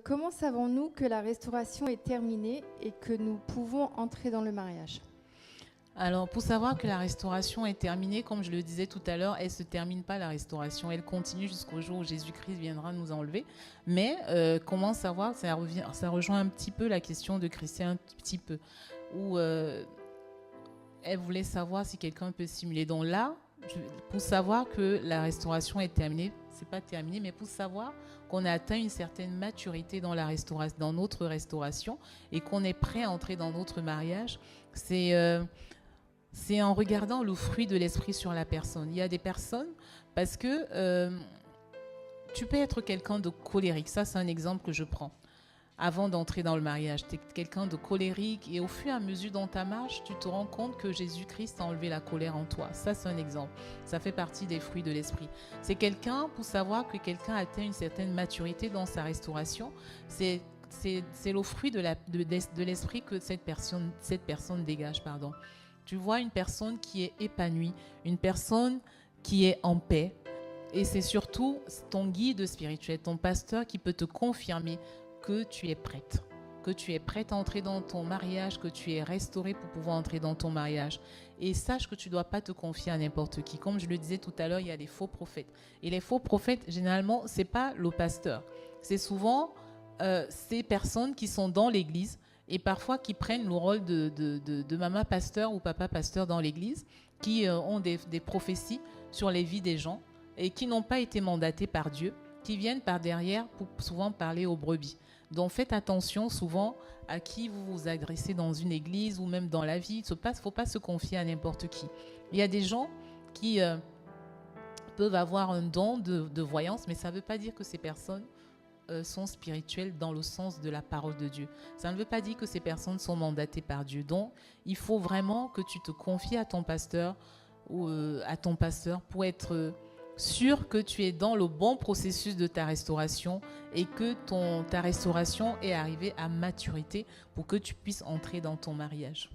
comment savons-nous que la restauration est terminée et que nous pouvons entrer dans le mariage? Alors, pour savoir que la restauration est terminée, comme je le disais tout à l'heure, elle ne se termine pas, la restauration. Elle continue jusqu'au jour où Jésus-Christ viendra nous enlever. Mais comment savoir, ça rejoint un petit peu la question de Christian, un petit peu, où elle voulait savoir si quelqu'un peut simuler. Donc là, pour savoir que la restauration est terminée, c'est pas terminé, mais pour savoir qu'on a atteint une certaine maturité dans dans notre restauration et qu'on est prêt à entrer dans notre mariage, c'est en regardant le fruit de l'esprit sur la personne. Il y a des personnes, parce que tu peux être quelqu'un de colérique. Ça, c'est un exemple que je prends. Avant d'entrer dans le mariage, tu es quelqu'un de colérique et au fur et à mesure dans ta marche, tu te rends compte que Jésus-Christ a enlevé la colère en toi. Ça, c'est un exemple. Ça fait partie des fruits de l'esprit. C'est quelqu'un, pour savoir que quelqu'un atteint une certaine maturité dans sa restauration, c'est le fruit de l'esprit que cette personne dégage. Pardon. Tu vois une personne qui est épanouie, une personne qui est en paix. Et c'est surtout ton guide spirituel, ton pasteur qui peut te confirmer que tu es prête à entrer dans ton mariage, que tu es restaurée pour pouvoir entrer dans ton mariage. Et sache que tu ne dois pas te confier à n'importe qui. Comme je le disais tout à l'heure, il y a des faux prophètes. Et les faux prophètes, généralement, ce n'est pas le pasteur. C'est souvent ces personnes qui sont dans l'église et parfois qui prennent le rôle de maman pasteur ou papa pasteur dans l'église, qui ont des prophéties sur les vies des gens et qui n'ont pas été mandatés par Dieu, qui viennent par derrière pour souvent parler aux brebis. Donc faites attention souvent à qui vous vous adressez dans une église ou même dans la vie. Il ne faut pas se confier à n'importe qui. Il y a des gens qui peuvent avoir un don de voyance, mais ça ne veut pas dire que ces personnes sont spirituelles dans le sens de la parole de Dieu. Ça ne veut pas dire que ces personnes sont mandatées par Dieu. Donc, il faut vraiment que tu te confies à ton pasteur ou à ton pasteur pour être sûr que tu es dans le bon processus de ta restauration et que ta restauration est arrivée à maturité pour que tu puisses entrer dans ton mariage.